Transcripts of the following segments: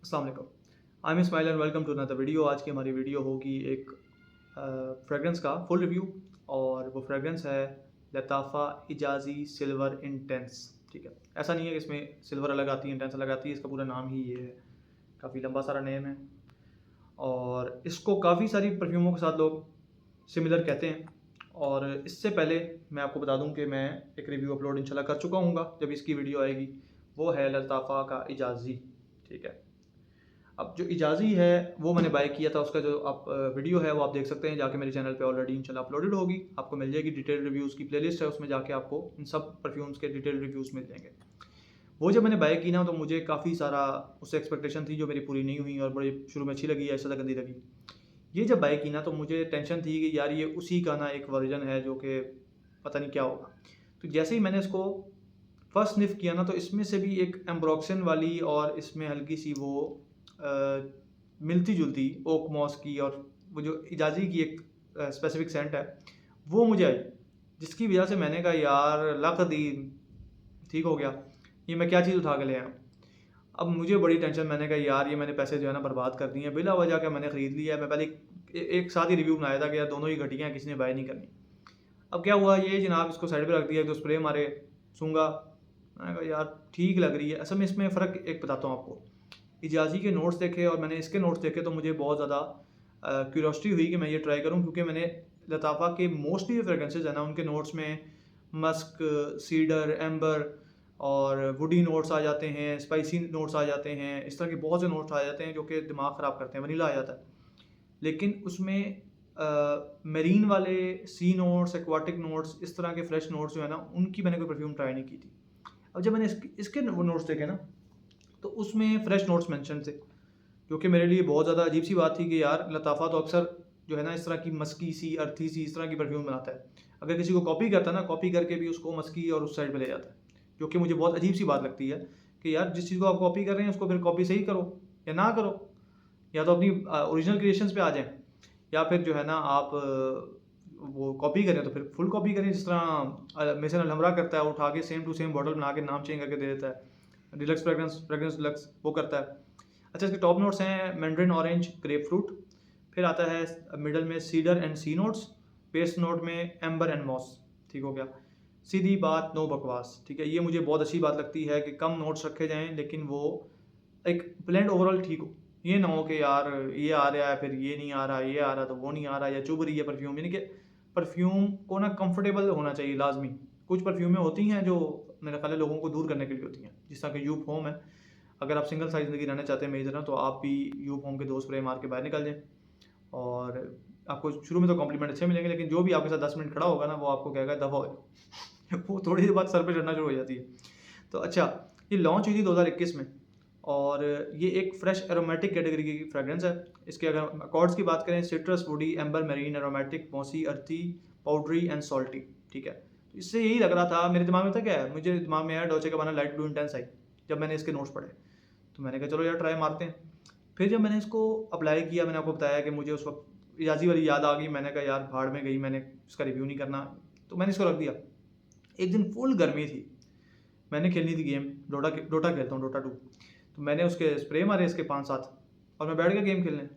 अस्सलाम वालेकुम। I am Ismail and welcome to another video. आज की हमारी वीडियो होगी एक फ्रेगरेंस का फुल रिव्यू, और वो फ्रेगरेंस है लताफ़ा इजाज़ी सिल्वर इंटेंस। ठीक है, ऐसा नहीं है कि इसमें सिल्वर अलग आती है इंटेंस अलग आती है, इसका पूरा नाम ही ये है। काफ़ी लंबा सारा नेम है और इसको काफ़ी सारी परफ्यूमों के साथ लोग सिमिलर कहते हैं। और इससे पहले मैं आपको बता दूं कि मैं एक रिव्यू अपलोड इंशाल्लाह कर चुका हूँ जब इसकी वीडियो आएगी। वो है लताफ़ा का इजाज़ी। ठीक है, अब जो इजाज़ी है वो मैंने बाय किया था, उसका जो आप वीडियो है वो आप देख सकते हैं जाके मेरे चैनल पे ऑलरेडी इंशाल्लाह अपलोडेड होगी, आपको मिल जाएगी। डिटेल रिव्यूज़ की प्लेलिस्ट है, उसमें जाके आपको इन सब परफ्यूम्स के डिटेल रिव्यूज़ मिल जाएंगे। वो जब मैंने बाय की ना तो मुझे काफ़ी सारा उससे एक्सपेक्टेशन थी जो मेरी पूरी नहीं हुई, और बड़ी शुरू में अच्छी लगी, ऐसा तक गंदी लगी। ये जब बाय की ना तो मुझे टेंशन थी कि यार ये उसी का ना एक वर्जन है जो कि पता नहीं क्या होगा। तो जैसे ही मैंने इसको फर्स्ट स्निफ किया ना तो इसमें से भी एक एम्ब्रोक्सन वाली और इसमें हल्की सी वो मिलती जुलती ओक मॉस की और वो जो इजाज़ी की एक स्पेसिफिक सेंट है वो मुझे आई, जिसकी वजह से मैंने कहा यार लक दी, ठीक हो गया, ये मैं क्या चीज़ उठा के ले आया। अब मुझे बड़ी टेंशन, मैंने कहा यार ये मैंने पैसे जो है ना बर्बाद कर दिए हैं बिला वजह का, मैंने ख़रीद लिया है। मैं पहले एक साथ ही रिव्यू बनाया था कि यार दोनों ही घटिया हैं, किसी ने बाय नहीं करनी। अब क्या हुआ, ये जनाब इसको साइड पे रख दिया, तो स्प्रे मारे सूंगा। मैंने कहा यार ठीक लग रही है। असल में इसमें फ़र्क एक बताता हूँ आपको। इजाज़ी के नोट्स देखे और मैंने इसके नोट्स देखे तो मुझे बहुत ज़्यादा क्यूरोसिटी हुई कि मैं ये ट्राई करूँ, क्योंकि मैंने लताफ़ा के मोस्टली जो फ्रेगरेंसेज है ना उनके नोट्स में मस्क, सीडर, एम्बर और वुडी नोट्स आ जाते हैं, स्पाइसी नोट्स आ जाते हैं, इस तरह के बहुत से नोट्स आ जाते हैं जो कि दिमाग ख़राब करते हैं। वनीला आ जाता है, लेकिन उसमें मेरीन वाले सी नोट्स, एक्वाटिक नोट्स, इस तरह के फ्रेश नोट्स जो है ना उनकी मैंने कोई परफ्यूम ट्राई नहीं की थी। अब जब मैंने इसके वो नोट्स देखे ना तो उसमें फ्रेश नोट्स मेंशन थे, जो कि मेरे लिए बहुत ज़्यादा अजीब सी बात थी कि यार लताफ़ा तो अक्सर जो है ना इस तरह की मस्की सी, अर्थी सी, इस तरह की परफ्यूम बनाता है। अगर किसी को कॉपी करता है ना, कॉपी करके भी उसको मस्की और उस साइड पे ले जाता है, जो कि मुझे बहुत अजीब सी बात लगती है कि यार जिस चीज़ को आप कॉपी कर रहे हैं उसको फिर कॉपी सही करो या ना करो, या तो अपनी ओरिजिनल क्रिएशंस पे आ जाएं, या फिर जो है ना आप वो कॉपी करें तो फिर फुल कॉपी करें। जिस तरह मेसन अलहमरा करता है, उठा के सेम टू सेम बॉटल बना के नाम चेंज करके दे देता है। डिलक्स फ्रेगरेंस फ्रेगरेंस डिलक्स वो करता है। अच्छा, इसके टॉप नोट्स हैं मैंड्रिन ऑरेंज, ग्रेप फ्रूट, फिर आता है मिडल में cedar and sea notes, base note में एम्बर एंड मॉस। ठीक हो गया, सीधी बात नो बकवास। ठीक है, ये मुझे बहुत अच्छी बात लगती है कि कम नोट्स रखे जाएं लेकिन वो एक ब्लेंड ओवरऑल ठीक हो। ये ना हो कि यार ये आ रहा है फिर ये नहीं आ रहा, ये आ रहा तो वो नहीं आ रहा, या चुभ रही है परफ्यूम। यानी कि परफ्यूम को ना कंफर्टेबल होना चाहिए लाजमी। कुछ परफ्यूमें होती हैं जो मेरा ख्याल है लोगों को दूर करने के लिए होती हैं, जिस तरह कि यूप होम है। अगर आप सिंगल साइज ज़िंदगी रहना चाहते हैं मेरी तरह, तो आप भी यूप होम के 2 स्प्रे मार के बाहर निकल जाएँ, और आपको शुरू में तो कॉम्प्लीमेंट अच्छे मिलेंगे, लेकिन जो भी आपके साथ 10 मिनट खड़ा होगा ना वो आपको कहेगा दफ़ा हो जाओ। वो थोड़ी देर बाद सर पे चढ़ना शुरू हो जाती है। तो अच्छा, ये लॉन्च हुई थी 2021 में, और ये एक फ्रेश एरोमेटिक कैटेगरी की फ्रेगरेंस है। इसके अगर अकॉर्ड्स की बात करें, citrus, woody, amber, marine, aromatic, mossy, अर्थी, पाउडरी एंड सॉल्टी। ठीक है, तो इससे यही लग रहा था मेरे दिमाग में, था क्या है, मुझे दिमाग में आया डॉल्चे गाबाना लाइट ब्लू इंटेंस आई जब मैंने इसके नोट्स पढ़े। तो मैंने कहा चलो यार ट्राई मारते हैं। फिर जब मैंने इसको अप्लाई किया, मैंने आपको बताया कि मुझे उस वक्त इजाज़ी वाली याद आ गई। मैंने कहा यार भाड़ में गई, मैंने इसका रिव्यू नहीं करना, तो मैंने इसको रख दिया। एक दिन फुल गर्मी थी, मैंने खेलनी थी गेम, डोटा खेलता हूँ, डोटा 2। तो मैंने उसके स्प्रे मारे इसके 5-7, और मैं बैठ गया गेम खेलने।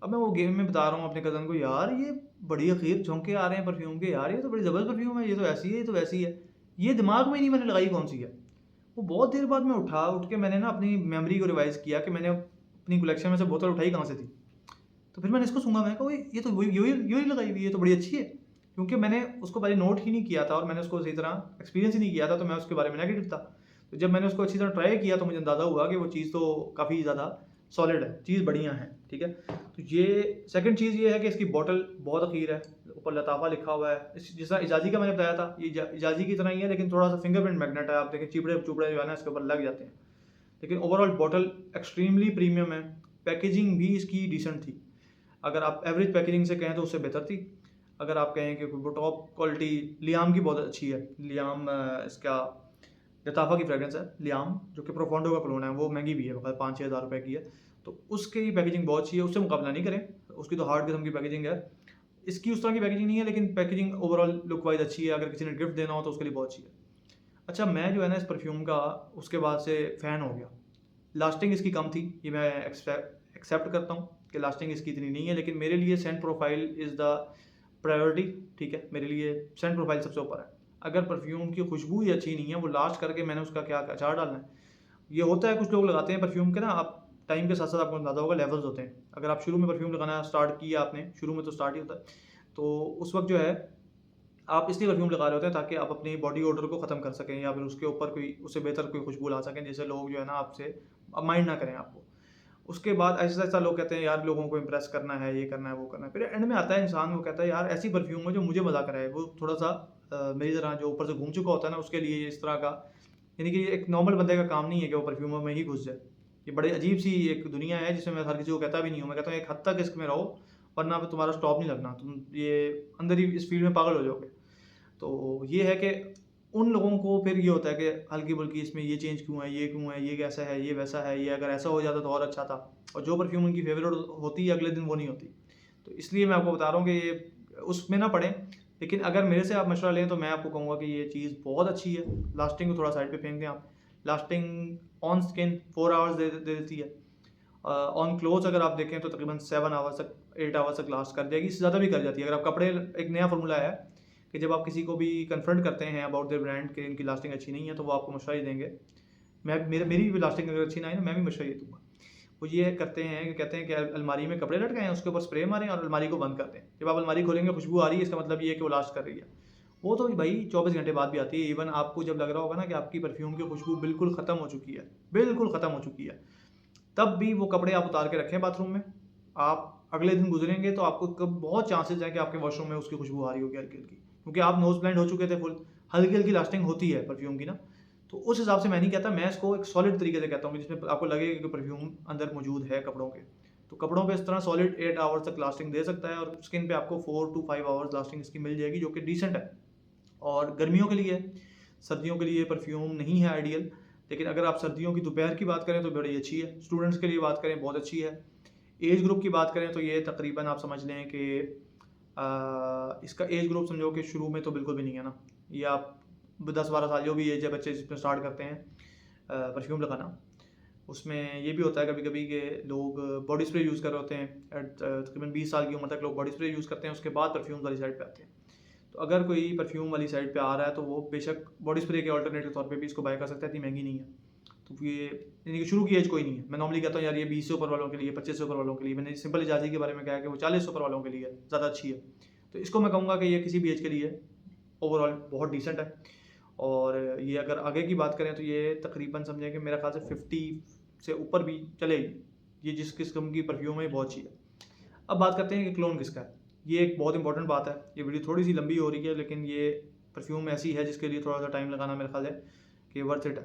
अब मैं वो गेम में बता रहा हूँ अपने कज़न को, यार ये बड़ी अखीर झोंके आ रहे हैं परफ्यूम के, यार ये तो बड़ी ज़बरदस्त परफ्यूम है, ये तो ऐसी है, ये तो वैसी है। ये दिमाग में ही नहीं मैंने लगाई कौन सी है। वो बहुत देर बाद मैं उठ के मैंने ना अपनी मेमोरी को रिवाइज़ किया कि मैंने अपनी कलेक्शन में से बोतल उठाई कहाँ से थी। तो फिर मैंने इसको सूंघा, मैंने कहा ये तो वही यूँ ही लगाई हुई है, ये तो बड़ी अच्छी है। क्योंकि मैंने उसको पहले नोट ही नहीं किया था और मैंने उसको सही तरह एक्सपीरियंस ही नहीं किया था, तो मैं उसके बारे में नेगेटिव था। तो जब मैंने उसको अच्छी तरह ट्राई किया तो मुझे अंदाज़ा हुआ कि वो चीज़ तो काफ़ी ज़्यादा सॉलिड है, चीज़ बढ़िया है। ठीक है, तो ये सेकंड चीज़ ये है कि इसकी बॉटल बहुत अखीर है, ऊपर लताफ़ा लिखा हुआ है। जिस तरह इजाज़ी का मैंने बताया था, ये इजाज़ी की तरह ही है, लेकिन थोड़ा सा फिंगरप्रिंट मैग्नेट है। आप देखें चिपड़े चुपड़े जो है ना इसके ऊपर लग जाते हैं, लेकिन ओवरऑल बॉटल एक्सट्रीमली प्रीमियम है। पैकेजिंग भी इसकी डिसेंट थी, अगर आप एवरेज पैकेजिंग से कहें तो उससे बेहतर थी। अगर आप कहें कि वो टॉप क्वालिटी, लियाम की बहुत अच्छी है। लियाम इसका लताफ़ा की फ्रेगरेंस है लियाम, जो कि प्रोफोंडो का क्लोन है, वो महंगी भी है, मतलब 5-6 हज़ार रुपये की है। तो उसकी पैकेजिंग बहुत अच्छी है, उससे मुकाबला नहीं करें, उसकी तो हार्ड किस्म की पैकेजिंग है। इसकी उस तरह की पैकेजिंग नहीं है, लेकिन पैकेजिंग ओवरऑल लुक वाइज अच्छी है। अगर किसी ने गिफ्ट देना हो तो उसके लिए बहुत अच्छी है। अच्छा, मैं जो है ना इस परफ्यूम का उसके बाद से फ़ैन हो गया, लास्टिंग इसकी कम थी, ये मैं एक्सेप्ट करता हूँ कि लास्टिंग इसकी इतनी नहीं है, लेकिन मेरे लिए Saint profile is the priority. ठीक है, मेरे लिए सेंट प्रोफाइल सबसे ऊपर है। अगर परफ्यूम की खुशबू ही अच्छी नहीं है, वो लास्ट करके मैंने उसका क्या अचार डालना है। ये होता है, कुछ लोग लगाते हैं परफ्यूम के ना, आप टाइम के साथ साथ आपको अंदाजा होगा लेवल्स होते हैं। अगर आप शुरू में परफ्यूम लगाना स्टार्ट किया आपने, शुरू में तो स्टार्ट ही होता है, तो उस वक्त जो है आप इसलिए परफ्यूम लगा रहे होते हैं ताकि आप अपनी बॉडी ओडर को ख़त्म कर सकें, या फिर उसके ऊपर कोई उससे बेहतर कोई खुशबू ला सकें, जिससे लोग जो है ना आपसे माइंड ना करें आपको। उसके बाद ऐसा ऐसा लोग कहते हैं यार लोगों को इम्प्रेस करना है, ये करना है, वो करना है। फिर एंड में आता है इंसान, वो कहता है यार ऐसी परफ्यूम हो जो मुझे मज़ा कराए। वो थोड़ा सा मेरी तरह जो ऊपर से घूम चुका होता है ना, उसके लिए इस तरह का, यानी कि एक नॉर्मल बंदे का काम नहीं है कि वो परफ्यूमों में ही घुस जाए। ये बड़ी अजीब सी एक दुनिया है जिसमें मैं हर किसी को कहता भी नहीं हूँ। मैं कहता हूँ एक हद तक इसमें रहो, वरना फिर तुम्हारा स्टॉप नहीं लगना, तुम ये अंदर ही इस फील्ड में पागल हो जाओगे। तो ये है कि उन लोगों को फिर ये होता है कि हल्की-फुल्की इसमें ये चेंज क्यों है, ये क्यों है, ये कैसा है, ये वैसा है, ये अगर ऐसा हो जाता तो और अच्छा था। और जो परफ्यूम उनकी फेवरेट होती है अगले दिन वो नहीं होती। तो इसलिए मैं आपको बता रहा हूँ कि ये उसमें ना पड़ें। लेकिन अगर मेरे से आप मशवरा लें तो मैं आपको कहूँगा कि ये चीज़ बहुत अच्छी है। लास्टिंग को थोड़ा साइड पे फेंक दें आप। लास्टिंग ऑन स्किन 4 आवर्स दे देती है। ऑन क्लोथ्स अगर आप देखें तो तकरीबन 7 आवर्स तक, 8 आवर्स तक लास्ट कर देगी, इससे ज़्यादा भी कर जाती है। अगर आप कपड़े, एक नया फार्मूला है कि जब आप किसी को भी कन्फ्रंट करते हैं अबाउट देयर ब्रांड कि इनकी लास्टिंग अच्छी नहीं है, तो वो आपको मशवरा ही देंगे। मेरी भी लास्टिंग अगर अच्छी ना है ना, मैं भी मशवरा ये दूँगा। वो ये करते हैं कि कहते हैं कि अलमारी में कपड़े लटकाएँ, उसके ऊपर स्प्रे मारें और अलमारी को बंद कर दें। जब आप अलमारी खोलेंगे खुशबू आ रही है, इसका मतलब ये है कि वो लास्ट कर रही है। वो तो भाई 24 घंटे बाद भी आती है। इवन आपको जब लग रहा होगा ना कि आपकी परफ्यूम की खुशबू बिल्कुल ख़त्म हो चुकी है, बिल्कुल ख़त्म हो चुकी है, तब भी वो कपड़े आप उतार के रखें बाथरूम में। आप अगले दिन गुजरेंगे तो आपको बहुत चांसेस हैं कि आपके वॉशरूम में उसकी खुशबू आ रही होगी हल्की हल्की, क्योंकि आप नोज ब्लाइंड हो चुके थे फुल। हल्की हल्की लास्टिंग होती है परफ्यूम की ना। तो उस हिसाब से मैं नहीं कहता, मैं इसको एक सॉलिड तरीके से कहता हूँ कि जिसमें आपको लगे कि परफ्यूम अंदर मौजूद है कपड़ों के। तो कपड़ों पे इस तरह सॉलिड 8 आवर्स तक लास्टिंग दे सकता है, और स्किन पे आपको 4 to 5 आवर्स लास्टिंग इसकी मिल जाएगी, जो कि डिसेंट है। और गर्मियों के लिए, सर्दियों के लिए परफ्यूम नहीं है आइडियल। लेकिन अगर आप सर्दियों की दोपहर की बात करें तो बड़ी अच्छी है। स्टूडेंट्स के लिए बात करें बहुत अच्छी है। एज ग्रुप की बात करें तो ये तकरीबन आप समझ लें कि इसका एज ग्रुप समझो कि शुरू में तो बिल्कुल भी नहीं है ना। ये आप 10-12 साल जो भी एज है बच्चे जिसमें स्टार्ट करते हैं परफ्यूम लगाना, उसमें ये भी होता है कभी कभी कि लोग बॉडी स्प्रे यूज़ कर रहे होते हैं। तकरीबन 20 साल की उम्र तक लोग बॉडी स्प्रे यूज़ करते हैं, उसके बाद परफ्यूम वाली साइड पे आते हैं। तो अगर कोई परफ्यूम वाली साइड पे आ रहा है तो वो बेशक बॉडी स्प्रे के ऑल्टरनेटिव तौर पे भी इसको बाय कर सकता है, इतनी महंगी नहीं है। तो ये यानी कि शुरू की एज कोई नहीं है। मैं नॉर्मली कहता हूँ यार ये 20 से ऊपर वालों के लिए, 25 से ऊपर वालों के लिए। मैंने सिंपल इजाज़ी के बारे में कहा कि वो 40 से ऊपर वालों के लिए ज़्यादा अच्छी है। तो इसको मैं कहूँगा कि ये किसी भी एज के लिए ओवरऑल बहुत डिसेंट है। और ये अगर आगे की बात करें तो ये तकरीबन समझें कि मेरा ख्याल से 50 से ऊपर भी चलेगी। ये जिस किस्म की परफ्यूम है बहुत अच्छी है। अब बात करते हैं कि क्लोन किसका है। ये एक बहुत इंपॉर्टेंट बात है। ये वीडियो थोड़ी सी लंबी हो रही है, लेकिन ये परफ्यूम ऐसी है जिसके लिए थोड़ा सा टाइम लगाना मेरा ख्याल है कि वर्थ इट है।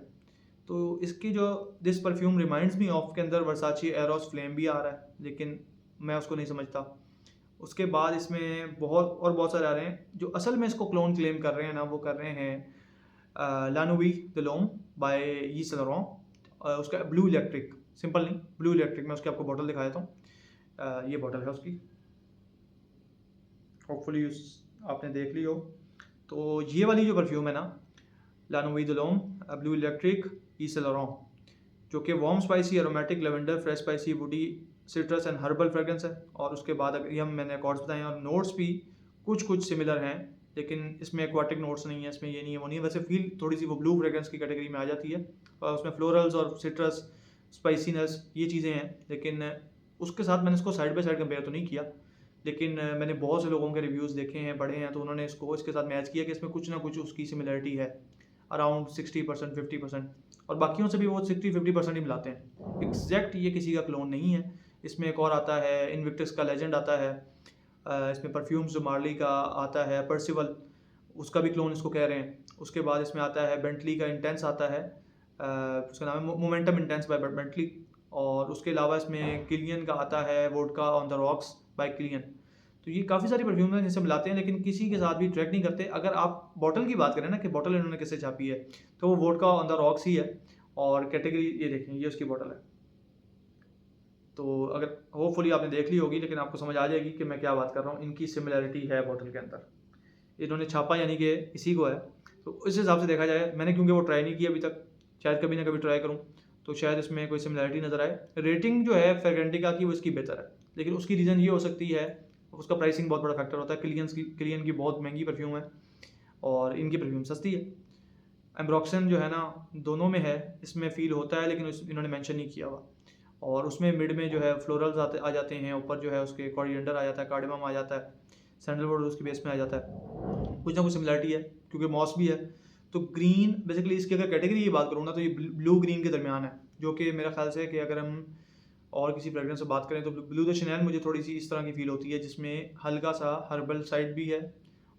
तो इसकी जो this perfume reminds me of के अंदर वर्साची एरोस फ्लेम भी आ रहा है, लेकिन मैं उसको नहीं समझता। उसके बाद इसमें बहुत सारे आ रहे हैं। जो असल में इसको क्लोन क्लेम कर रहे हैं ना, वो कर रहे हैं लानोवी दलोम बाय यी सेंट लॉरेंट। उसका ब्लू इलेक्ट्रिक, सिंपल नहीं, ब्लू इलेक्ट्रिक। मैं उसकी आपको बॉटल दिखा देता हूँ। ये बॉटल है उसकी, होपफुली आपने देख ली हो। तो ये वाली जो परफ्यूम है ना, लानोवी दलोम ब्लू इलेक्ट्रिक यी सेंट लॉरेंट, जो कि warm spicy aromatic lavender fresh spicy woody citrus and herbal fragrance है। और उसके बाद अगर ये मैंने अकॉर्ड्स बताए हैं, और नोट्स भी कुछ सिमिलर हैं, लेकिन इसमें एक्वाटिक नोट्स नहीं है, इसमें ये नहीं है वो नहीं है। वैसे फील थोड़ी सी वो ब्लू फ्रेग्रेंस की कैटेगरी में आ जाती है, और उसमें फ्लोरल्स और सिट्रस स्पाइसीनेस ये चीज़ें हैं। लेकिन उसके साथ मैंने इसको साइड बाय साइड कंपेयर तो नहीं किया, लेकिन मैंने बहुत से लोगों के रिव्यूज़ देखे हैं, पढ़े हैं, तो उन्होंने इसको इसके साथ मैच किया कि इसमें कुछ ना कुछ उसकी सिमिलरिटी है, अराउंड 60% 50%। और बाकियों से भी वो 60-50% ही मिलाते हैं। एग्जैक्ट ये किसी का क्लोन नहीं है। इसमें एक और आता है, इनविक्टस का लेजेंड आता है। इसमें परफ्यूम्स जो मार्ली का आता है, पर्सिवल, उसका भी क्लोन इसको कह रहे हैं। उसके बाद इसमें आता है बेंटली का इंटेंस आता है, उसका नाम है मोमेंटम इंटेंस बाय बेंटली। और उसके अलावा इसमें किलियन का आता है vodka on the rocks by Kilian. तो ये काफ़ी सारी परफ्यूम हैं जिनसे मिलाते हैं, लेकिन किसी के साथ भी ट्रैक नहीं करते। अगर आप बॉटल की बात करें ना कि बॉटल इन्होंने किससे छापी है, तो वो वोडका ऑन द रॉक्स ही है। और कैटेगरी ये देखें, ये उसकी बॉटल है। तो अगर होपफुली आपने देख ली होगी, लेकिन आपको समझ आ जाएगी कि मैं क्या बात कर रहा हूँ। इनकी सिमिलरिटी है बॉटल के अंदर, इन्होंने छापा यानी कि इसी को है। तो इस हिसाब से देखा जाए, मैंने क्योंकि वो ट्राई नहीं किया अभी तक, शायद कभी ना कभी ट्राई करूँ, तो शायद इसमें कोई सिमिलरिटी नज़र आए। रेटिंग जो है फ्रेगरेंटिका की वो इसकी बेहतर है, लेकिन उसकी रीज़न ये हो सकती है उसका प्राइसिंग बहुत बड़ा फैक्टर होता है। क्लियन की बहुत महंगी परफ्यूम है और इनकी परफ्यूम सस्ती है। एम्ब्रॉक्सन जो है ना दोनों में है, इसमें फ़ील होता है लेकिन इन्होंने मेंशन नहीं किया हुआ। और उसमें मिड में जो है फ्लोरल्स आ जाते हैं, ऊपर जो है उसके कोरिएंडर आ जाता है, कार्डेमम आ जाता है, सैंडलवुड उसके बेस में आ जाता है। कुछ ना कुछ सिमिलरिटी है क्योंकि मॉस भी है। तो ग्रीन बेसिकली इसकी अगर कैटेगरी की बात करूँ ना तो ये ब्लू ग्रीन के दरमियान है, जो कि मेरा ख्याल से है कि अगर हम और किसी फ्रेगरेंस से बात करें तो ब्लू द शनेल मुझे थोड़ी सी इस तरह की फील होती है, जिसमें हल्का सा हर्बल साइड भी है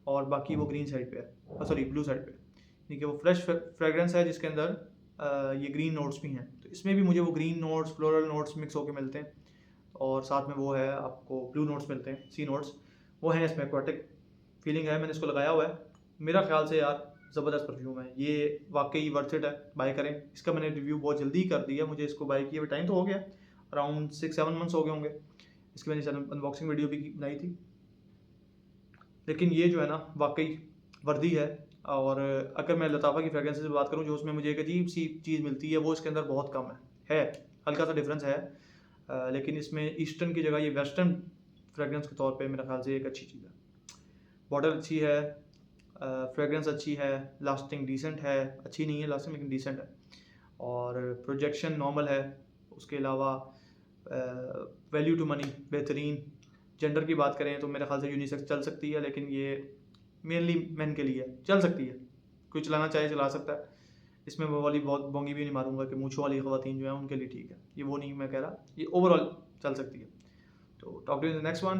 और बाकी वो ग्रीन साइड पे है, सॉरी ब्लू साइड पे, यानी कि वो फ्रेश फ्रेगरेंस है जिसके अंदर ये ग्रीन नोट्स भी हैं। तो इसमें भी मुझे वो green notes floral notes mix होकर मिलते हैं और साथ में वो है आपको ब्लू नोट्स मिलते हैं, सी नोट्स वो हैं। इसमें एक्वाटिक फीलिंग है, मैंने इसको लगाया हुआ है, मेरा ख्याल से यार ज़बरदस्त परफ्यूम है ये, वाकई वर्थ इट है, बाय करें। इसका मैंने रिव्यू बहुत जल्दी ही कर दिया, मुझे इसको बाय किए हुए टाइम तो हो गया, अराउंड 6-7 मंथ्स हो गए होंगे। इसकी मैंने अनबॉक्सिंग वीडियो भी बनाई थी, लेकिन ये जो है ना वाकई वर्दी है। और अगर मैं लताफ़ा की फ्रेगरेंस से बात करूँ, जो उसमें मुझे एक अजीब सी चीज़ मिलती है वो इसके अंदर बहुत कम है हल्का सा डिफरेंस है, लेकिन इसमें ईस्टर्न की जगह ये वेस्टर्न फ्रेगरेंस के तौर पे मेरा ख्याल से एक अच्छी चीज़ है। बॉटल अच्छी है, फ्रेगरेंस अच्छी है, लास्टिंग डिसेंट है, अच्छी नहीं है लास्टिंग लेकिन डिसेंट है, और प्रोजेक्शन नॉर्मल है। उसके अलावा वैल्यू टू मनी बेहतरीन। जेंडर की बात करें तो मेरे ख्याल से यूनिसेक्स चल सकती है, लेकिन ये मेनली मेन के लिए चल सकती है, कोई चलाना चाहे चला सकता है। इसमें वो वाली बहुत बोंगी भी नहीं मारूंगा कि मूंछों वाली ख़वातीन जो है उनके लिए ठीक है, ये वो नहीं मैं कह रहा, ये ओवरऑल चल सकती है। तो talk to in the next one.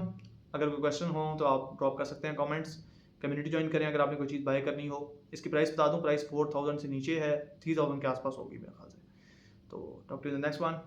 अगर कोई क्वेश्चन हो तो आप ड्रॉप कर सकते हैं कमेंट्स। कम्युनिटी ज्वाइन करें अगर आपने कोई चीज़ बाय करनी हो। इसकी प्राइस बता दूं, प्राइस 4000 से नीचे है, 3000 के आसपास होगी मेरे ख्याल से। तो talk to in the next one.